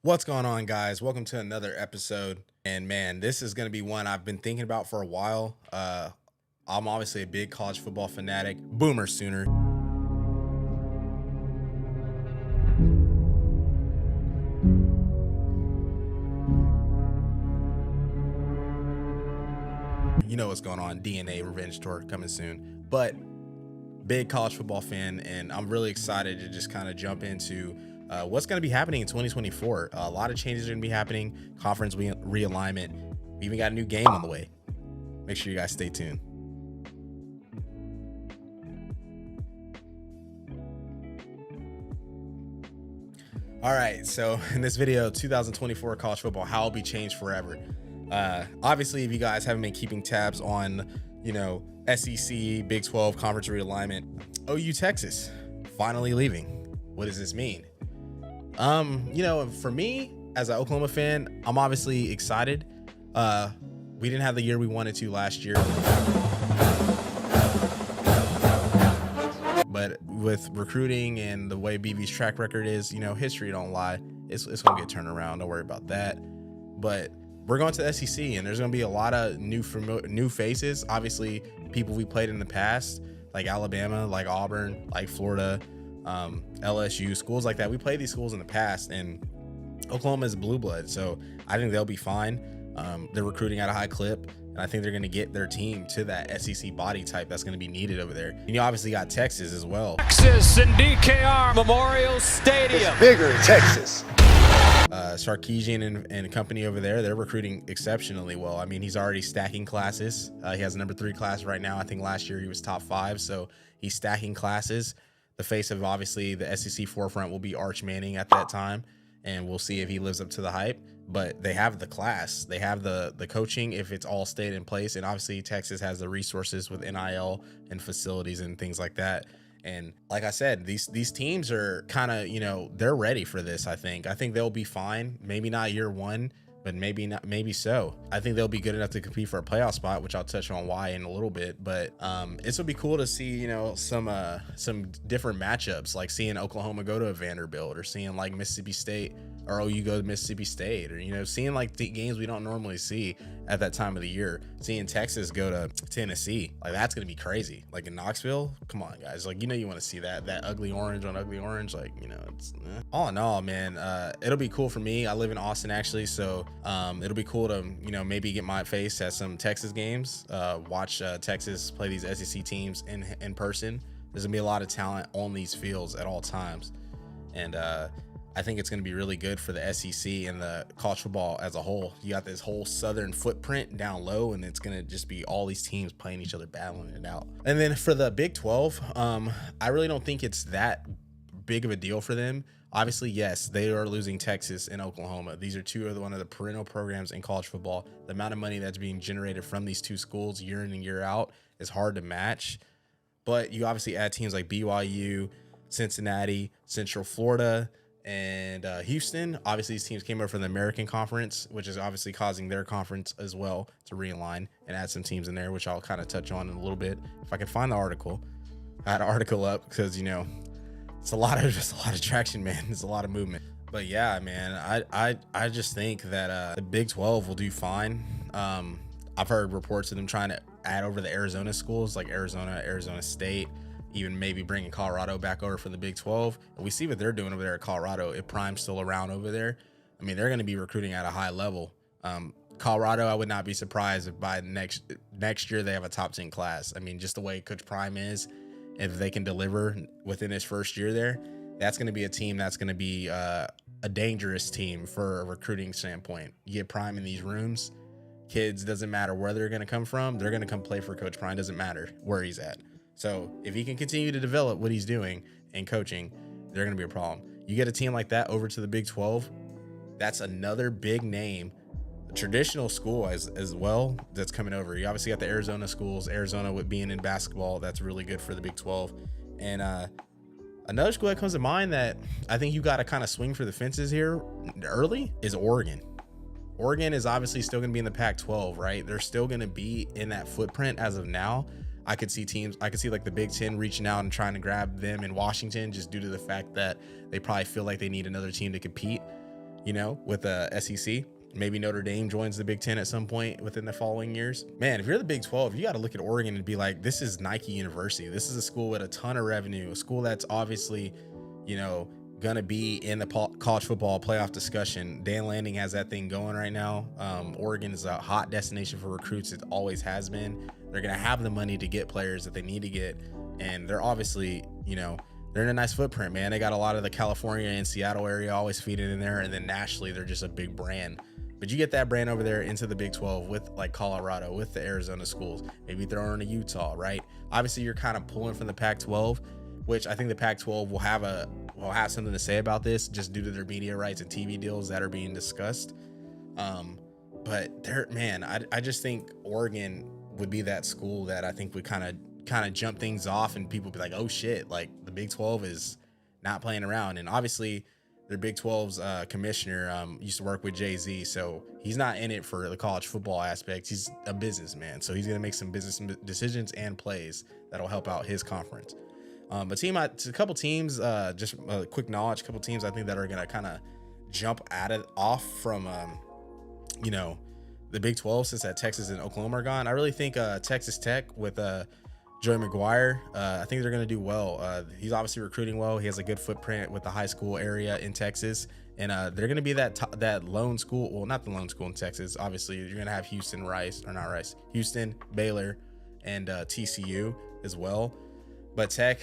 What's going on, guys? Welcome to another episode. And man, this is going to be one I've been thinking about for a while. I'm obviously a big college football fanatic, Boomer Sooner. You know what's going on, DNA Revenge Tour coming soon. But big college football fan, and I'm really excited to just kind of jump into what's going to be happening in 2024. A lot of changes are going to be happening. Conference realignment. We even got a new game on the way. Make sure you guys stay tuned. All right, so in this video, 2024 college football, how it'll be changed forever. Obviously, if you guys haven't been keeping tabs on, SEC, Big 12 conference realignment, OU Texas finally leaving. What does this mean? For me as an Oklahoma fan, I'm obviously excited. We didn't have the year we wanted to last year, but with recruiting and the way BV's track record is, history don't lie. It's gonna get turned around. Don't worry about that. But we're going to the SEC, and there's going to be a lot of new faces. Obviously, people we played in the past, like Alabama, like Auburn, like Florida, LSU, schools like that. We played these schools in the past, and Oklahoma is blue blood, so I think they'll be fine. They're recruiting at a high clip, and I think they're going to get their team to that SEC body type that's going to be needed over there. And you obviously got Texas as well. Texas and DKR Memorial Stadium. It's bigger in Texas. Sarkisian and company over there, they're recruiting exceptionally well. I mean, he's already stacking classes. He has a number 3 class right now. I think last year he was top 5, so he's stacking classes. The face of obviously the SEC forefront will be Arch Manning at that time, and we'll see if he lives up to the hype. But they have the class, they have the coaching if it's all stayed in place, and obviously Texas has the resources with NIL and facilities and things like that. And like I said, these teams are kind of, they're ready for this. I think they'll be fine. Maybe not year one, but maybe so. I think they'll be good enough to compete for a playoff spot, which I'll touch on why in a little bit. But this would be cool to see, some different matchups, like seeing Oklahoma go to a Vanderbilt, or seeing like Mississippi State or OU go to Mississippi State, or seeing like the games we don't normally see at that time of the year. Seeing Texas go to Tennessee, like that's gonna be crazy. Like in Knoxville, come on guys, like you want to see that ugly orange on ugly orange, like it's all in all, man. It'll be cool for me. I live in Austin actually, so it'll be cool to maybe get my face at some Texas games, watch Texas play these SEC teams in person. There's gonna be a lot of talent on these fields at all times, and I think it's going to be really good for the SEC and the college football as a whole. You got this whole southern footprint down low, and it's going to just be all these teams playing each other, battling it out. And then for the Big 12, I really don't think it's that big of a deal for them. Obviously, yes, they are losing Texas and Oklahoma. These are one of the perennial programs in college football. The amount of money that's being generated from these two schools year in and year out is hard to match. But you obviously add teams like BYU, Cincinnati, Central Florida, and Houston. Obviously, these teams came over from the American Conference, which is obviously causing their conference as well to realign and add some teams in there, which I'll kind of touch on in a little bit if I can find the article. I had an article up because it's a lot of traction, man. It's a lot of movement. But yeah, man, I just think that the Big 12 will do fine. I've heard reports of them trying to add over the Arizona schools, like Arizona State, even maybe bringing Colorado back over from the Big 12. And we see what they're doing over there at Colorado. If Prime's still around over there, I mean, they're going to be recruiting at a high level. Colorado, I would not be surprised if by next year they have a top 10 class. I mean, just the way Coach Prime is, if they can deliver within his first year there, that's going to be a team that's going to be a dangerous team for a recruiting standpoint. You get Prime in these rooms, kids, doesn't matter where they're going to come from, they're going to come play for Coach Prime. Doesn't matter where he's at. So if he can continue to develop what he's doing and coaching, they're going to be a problem. You get a team like that over to the Big 12, that's another big name, a traditional school as well, that's coming over. You obviously got the Arizona schools, Arizona with being in basketball, that's really good for the Big 12. And another school that comes to mind that I think you got to kind of swing for the fences here early is Oregon. Oregon is obviously still going to be in the Pac-12, right? They're still going to be in that footprint as of now. I could see like the Big Ten reaching out and trying to grab them in Washington, just due to the fact that they probably feel like they need another team to compete. with the SEC. Maybe Notre Dame joins the Big Ten at some point within the following years. Man, if you're the Big 12, you got to look at Oregon and be like, this is Nike University. This is a school with a ton of revenue, a school that's obviously, going to be in the college football playoff discussion. Dan Lanning has that thing going right now. Oregon is a hot destination for recruits. It always has been. They're going to have the money to get players that they need to get. And they're obviously, they're in a nice footprint, man. They got a lot of the California and Seattle area always feeding in there. And then nationally, they're just a big brand. But you get that brand over there into the Big 12 with like Colorado, with the Arizona schools, maybe throw in a Utah, right? Obviously, you're kind of pulling from the Pac-12, which I think the Pac-12 will have something to say about this just due to their media rights and TV deals that are being discussed. But I just think Oregon would be that school that I think would kind of jump things off, and people be like, oh shit, like the Big 12 is not playing around. And obviously their Big 12's commissioner used to work with Jay-Z, so he's not in it for the college football aspect. He's a businessman, so he's going to make some business decisions and plays that'll help out his conference. But a couple teams, just a quick knowledge, a couple teams I think that are going to kind of jump off from, the Big 12, since that Texas and Oklahoma are gone. I really think Texas Tech with Joey McGuire, I think they're going to do well. He's obviously recruiting well. He has a good footprint with the high school area in Texas. And they're going to be that lone school. Well, not the lone school in Texas. Obviously, you're going to have Houston, Baylor, and TCU as well. But Tech,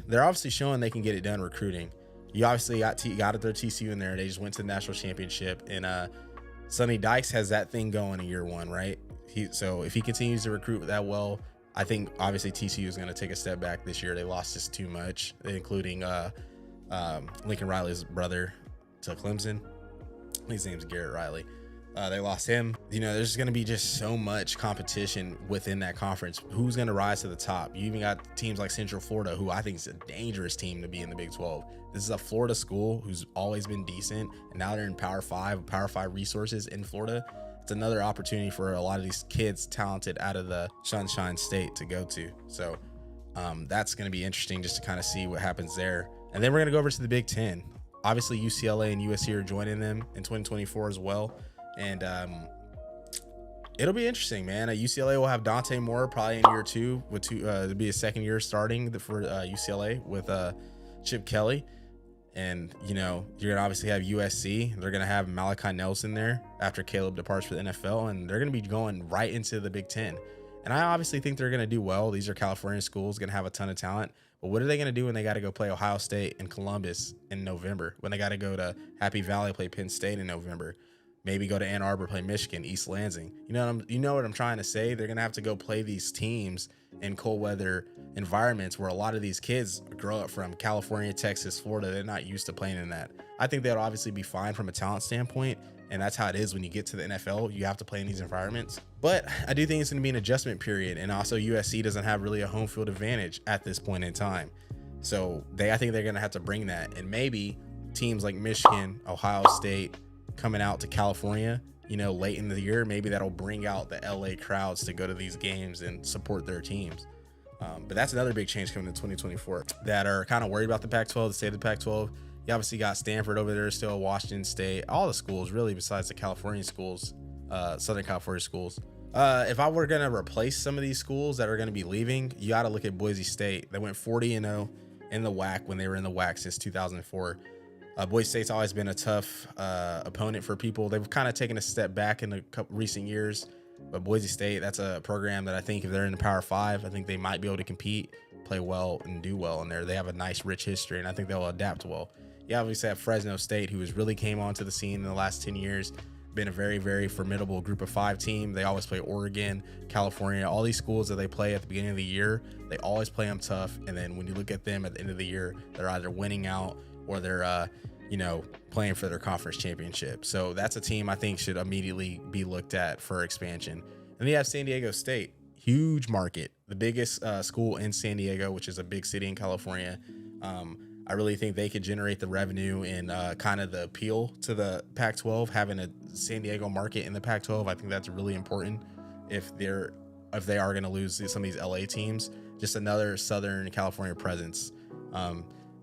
they're obviously showing they can get it done recruiting. You obviously got their TCU in there. They just went to the national championship. And Sonny Dykes has that thing going in year one, right? So if he continues to recruit that well, I think obviously TCU is going to take a step back this year. They lost just too much, including Lincoln Riley's brother to Clemson. His name's Garrett Riley. They lost him. There's going to be just so much competition within that conference. Who's going to rise to the top? You even got teams like Central Florida, who I think is a dangerous team to be in the Big 12. This is a Florida school who's always been decent, and now they're in Power 5 resources in Florida. It's another opportunity for a lot of these kids talented out of the Sunshine State to go to. So that's going to be interesting just to kind of see what happens there. And then we're going to go over to the Big 10. Obviously, UCLA and USC are joining them in 2024 as well. And it'll be interesting, man. UCLA will have Dante Moore probably in year two. It'll be a second year starting for UCLA with Chip Kelly. And, you're going to obviously have USC. They're going to have Malachi Nelson there after Caleb departs for the NFL. And they're going to be going right into the Big 10. And I obviously think they're going to do well. These are California schools, going to have a ton of talent. But what are they going to do when they got to go play Ohio State and Columbus in November? When they got to go to Happy Valley, play Penn State in November? Maybe go to Ann Arbor, play Michigan, East Lansing. You know what I'm trying to say? They're going to have to go play these teams in cold weather environments where a lot of these kids grow up from California, Texas, Florida. They're not used to playing in that. I think they'll obviously be fine from a talent standpoint, and that's how it is when you get to the NFL. You have to play in these environments. But I do think it's going to be an adjustment period, and also USC doesn't have really a home field advantage at this point in time. So I think they're going to have to bring that, and maybe teams like Michigan, Ohio State, coming out to California, late in the year, maybe that'll bring out the LA crowds to go to these games and support their teams. But that's another big change coming in 2024 that are kind of worried about the Pac-12, the state of the Pac-12. You obviously got Stanford over there still, Washington State, all the schools really besides the California schools, Southern California schools. If I were going to replace some of these schools that are going to be leaving, you got to look at Boise State. They went 40-0 in the WAC when they were in the WAC since 2004. Boise State's always been a tough opponent for people. They've kind of taken a step back in the recent years, but Boise State, that's a program that I think if they're in the Power 5, I think they might be able to compete, play well, and do well in there. They have a nice, rich history, and I think they'll adapt well. You obviously have Fresno State, who has really came onto the scene in the last 10 years, been a very, very formidable group of 5 team. They always play Oregon, California, all these schools that they play at the beginning of the year. They always play them tough, and then when you look at them at the end of the year, they're either winning out or they're playing for their conference championship. So that's a team I think should immediately be looked at for expansion. And then you have San Diego State, huge market, the biggest school in San Diego, which is a big city in California. I really think they could generate the revenue and kind of the appeal to the Pac-12, having a San Diego market in the Pac-12. I think that's really important if they are going to lose some of these LA teams. Just another Southern California presence.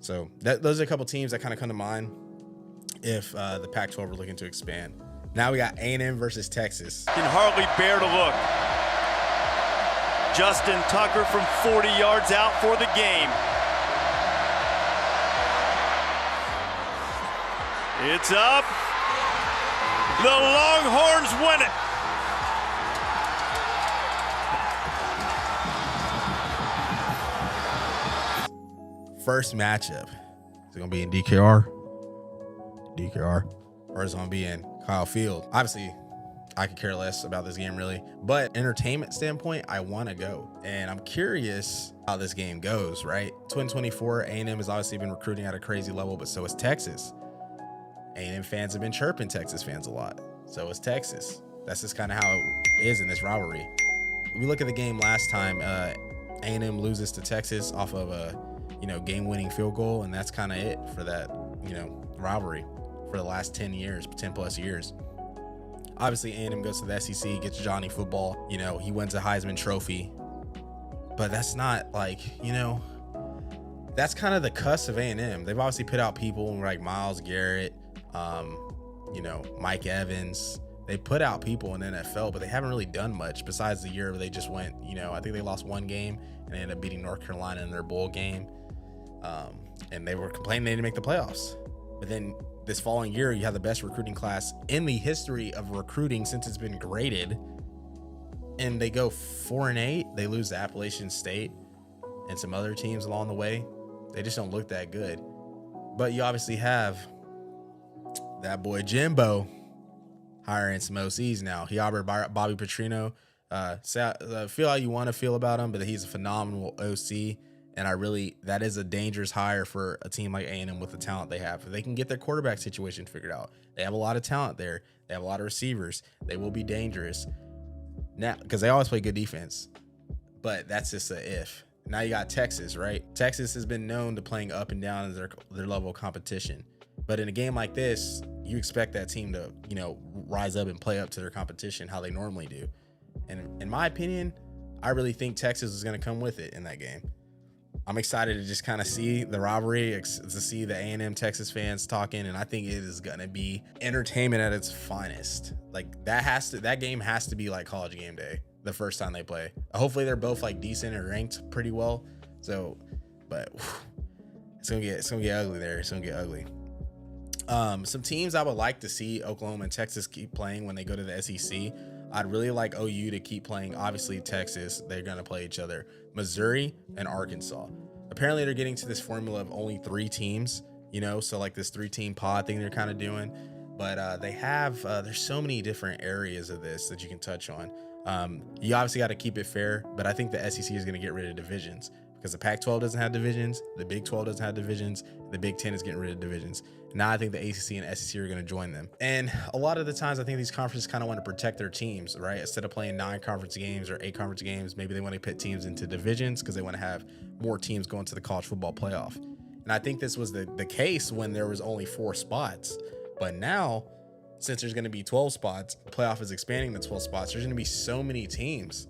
So those are a couple teams that kind of come to mind. if the Pac-12 were looking to expand. Now we got A&M versus Texas. Can hardly bear to look. Justin Tucker from 40 yards out for the game. It's up. The Longhorns win it. First matchup. Is it going to be in DKR? Or is it going to be in Kyle Field? Obviously, I could care less about this game really, but entertainment standpoint, I want to go, and I'm curious how this game goes, right? 2024, A&M has obviously been recruiting at a crazy level, but so is Texas. A&M fans have been chirping Texas fans a lot. So is Texas. That's just kind of how it is in this rivalry. We look at the game last time, A&M loses to Texas off of a, game-winning field goal, and that's kind of it for that, rivalry for the last 10 plus years. Obviously, A&M goes to the SEC, gets Johnny football. He wins a Heisman Trophy. But that's not that's kind of the cusp of A&M. They've obviously put out people like Myles Garrett, Mike Evans. They put out people in the NFL, but they haven't really done much besides the year where they just went, I think they lost one game and they ended up beating North Carolina in their bowl game. And they were complaining they didn't make the playoffs. But then this following year, you have the best recruiting class in the history of recruiting since it's been graded. And they go 4-8. They lose to Appalachian State and some other teams along the way. They just don't look that good. But you obviously have that boy Jimbo hiring some OCs now. He hired Bobby Petrino. Feel how you want to feel about him, but he's a phenomenal OC. And that is a dangerous hire for a team like A&M with the talent they have. If they can get their quarterback situation figured out, they have a lot of talent there. They have a lot of receivers. They will be dangerous now because they always play good defense. But that's just a if. Now you got Texas, right? Texas has been known to playing up and down in their level of competition. But in a game like this, you expect that team to, rise up and play up to their competition how they normally do. And in my opinion, I really think Texas is going to come with it in that game. I'm excited to just kind of see the rivalry, to see the A&M Texas fans talking, and I think it is going to be entertainment at its finest. Like that game has to be like College Game Day the first time they play. Hopefully they're both like decent and ranked pretty well. So, but it's gonna get ugly there. It's gonna get ugly. Some teams I would like to see Oklahoma and Texas keep playing when they go to the SEC. I'd really like OU to keep playing. Obviously, Texas, they're going to play each other. Missouri and Arkansas. Apparently, they're getting to this formula of only 3 teams, so like this 3-team pod thing they're kind of doing. But they have, there's so many different areas of this that you can touch on. You obviously got to keep it fair, but I think the SEC is going to get rid of divisions because the Pac-12 doesn't have divisions, the Big 12 doesn't have divisions, the Big 10 is getting rid of divisions. Now I think the ACC and SEC are going to join them. And a lot of the times I think these conferences kind of want to protect their teams, right? Instead of playing 9 conference games or 8 conference games, maybe they want to put teams into divisions because they want to have more teams going to the college football playoff. And I think this was the case when there was only 4 spots. But now, since there's going to be 12 spots, the playoff is expanding to 12 spots. There's going to be so many teams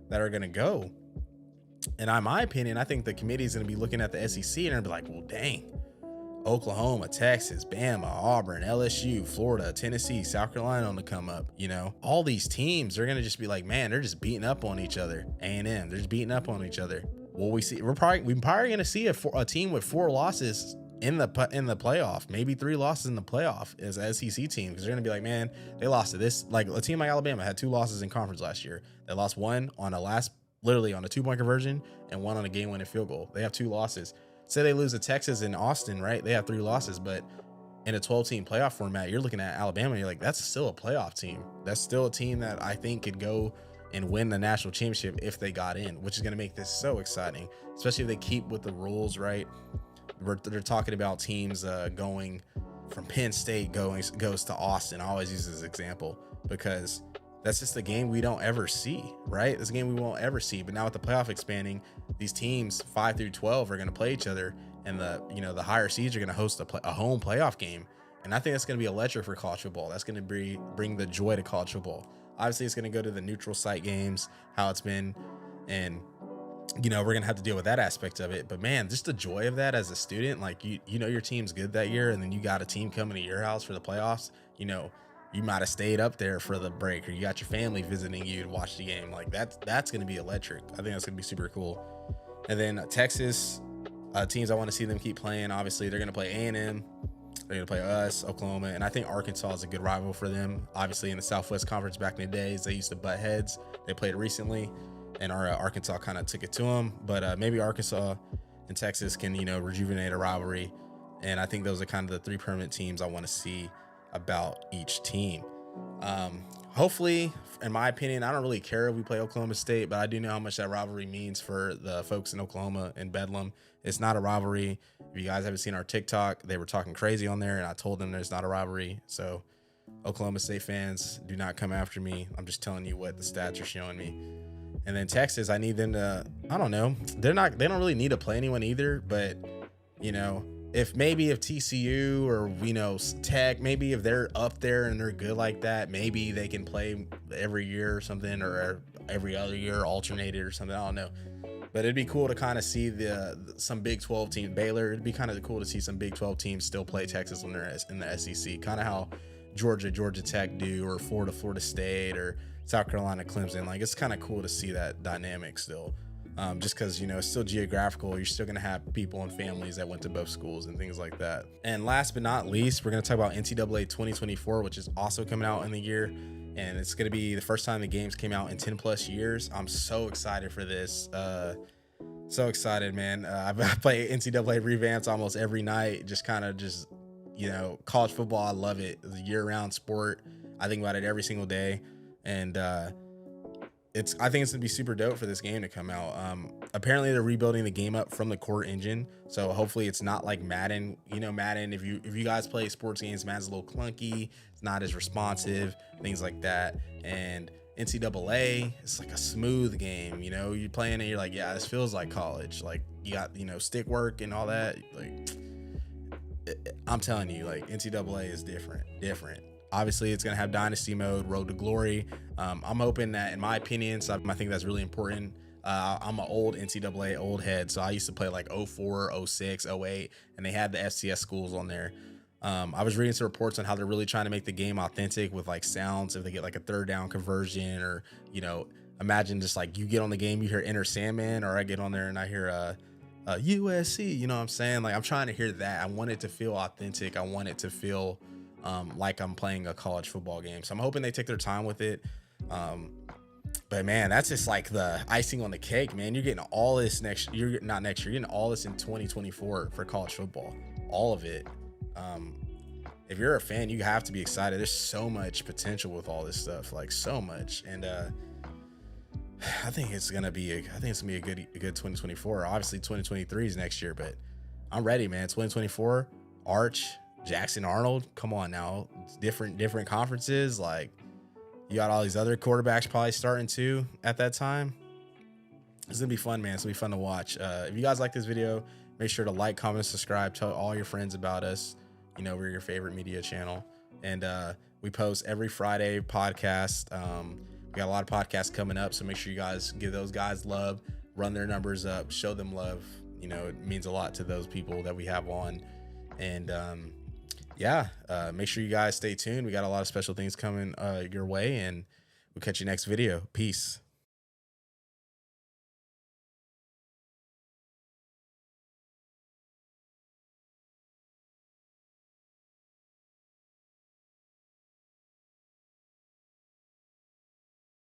that are going to go. And in my opinion, I think the committee is going to be looking at the SEC and they're going to be like, well, dang. Oklahoma, Texas, Bama, Auburn, LSU, Florida, Tennessee, South Carolina on the come up. All these teams are going to just be like, man, they're just beating up on each other. A&M, they're just beating up on each other. Well, we're probably going to see a team with 4 losses in the playoff, maybe 3 losses in the playoff as an SEC team, because they're going to be like, man, they lost to this. Like a team like Alabama had 2 losses in conference last year. They lost one on literally on a 2-point conversion and one on a game-winning field goal. They have 2 losses. Say they lose to Texas and Austin, right? They have 3 losses, but in a 12-team playoff format, you're looking at Alabama. You're like, that's still a playoff team. That's still a team that I think could go and win the national championship if they got in, which is going to make this so exciting, especially if they keep with the rules, right? They're talking about teams going from Penn State goes to Austin. I always use this example because that's just a game we don't ever see, right? It's a game we won't ever see. But now with the playoff expanding, these teams 5 through 12 are going to play each other, and the higher seeds are going to host a home playoff game. And I think that's going to be electric for college football. That's going to bring the joy to college football. Obviously, it's going to go to the neutral site games, how it's been, and you know, we're gonna have to deal with that aspect of it. But man, just the joy of that as a student, like you know your team's good that year, and then you got a team coming to your house for the playoffs. You know, you might have stayed up there for the break, or you got your family visiting you to watch the game. Like that's gonna be electric. I think that's gonna be super cool. And then Texas teams, I want to see them keep playing. Obviously, they're gonna play A&M. They're gonna play us, Oklahoma, and I think Arkansas is a good rival for them. Obviously, in the Southwest Conference back in the days, they used to butt heads. They played recently, and our Arkansas kind of took it to them. But maybe Arkansas and Texas can, you know, rejuvenate a rivalry. And I think those are kind of the three permanent teams I want to see about each team. Hopefully, in my opinion, I don't really care if we play Oklahoma State, but I do know how much that rivalry means for the folks in Oklahoma and Bedlam. It's not a rivalry. If you guys haven't seen our TikTok, they were talking crazy on there, and I told them there's not a rivalry. So Oklahoma State fans, do not come after me. I'm just telling you what the stats are showing me. And then Texas, I need them to, I don't know. They don't really need to play anyone either, but you know, if TCU or, you know, Tech, maybe if they're up there and they're good like that, maybe they can play every year or something, or every other year, alternated or something. I don't know. But it'd be cool to kind of see some Big 12 teams. Baylor, it'd be kind of cool to see some Big 12 teams still play Texas when they're in the SEC. Kind of how Georgia Tech do, or Florida State, or South Carolina Clemson. Like, it's kind of cool to see that dynamic still. Just because, you know, it's still geographical. You're still going to have people and families that went to both schools and things like that. And last but not least, we're going to talk about NCAA 2024, which is also coming out in the year. And it's going to be the first time the games came out in 10 plus years. I'm so excited for this. So excited, man. I play NCAA revamps almost every night. Just you know, college football, I love it. It's a year-round sport. I think about it every single day. And I think it's gonna be super dope for this game to come out. Apparently they're rebuilding the game up from the core engine, so hopefully it's not like Madden. You know, Madden, if you guys play sports games, Madden's a little clunky, it's not as responsive, things like that. And NCAA, it's like a smooth game. You know, you're playing it, you're like, yeah, this feels like college. Like, you got, you know, stick work and all that. Like, I'm telling you, like, NCAA is different. Obviously, it's going to have Dynasty mode, Road to Glory. I'm hoping that, in my opinion, so I think that's really important. I'm an old NCAA old head, so I used to play like 04, 06, 08, and they had the FCS schools on there. I was reading some reports on how they're really trying to make the game authentic with like sounds. If they get like a third down conversion, or, you know, imagine just like you get on the game, you hear Enter Sandman, or I get on there and I hear USC, you know what I'm saying? Like, I'm trying to hear that. I want it to feel authentic. I want it to feel like I'm playing a college football game. So I'm hoping they take their time with it. But man, that's just like the icing on the cake, man. You're getting all this you're getting all this in 2024 for college football, all of it. If you're a fan, you have to be excited. There's so much potential with all this stuff, like so much. And I think it's gonna be a good 2024. Obviously 2023 is next year, but I'm ready, man. 2024, Arch, Jackson Arnold, come on now. It's different conferences. Like, you got all these other quarterbacks probably starting too at that time. It's gonna be fun, man. It's gonna be fun to watch. If you guys like this video, make sure to like, comment, subscribe, tell all your friends about us. You know, we're your favorite media channel, and we post every Friday podcast. We got a lot of podcasts coming up, so make sure you guys give those guys love, run their numbers up, show them love. You know, it means a lot to those people that we have on. And make sure you guys stay tuned. We got a lot of special things coming your way, and we'll catch you next video. Peace.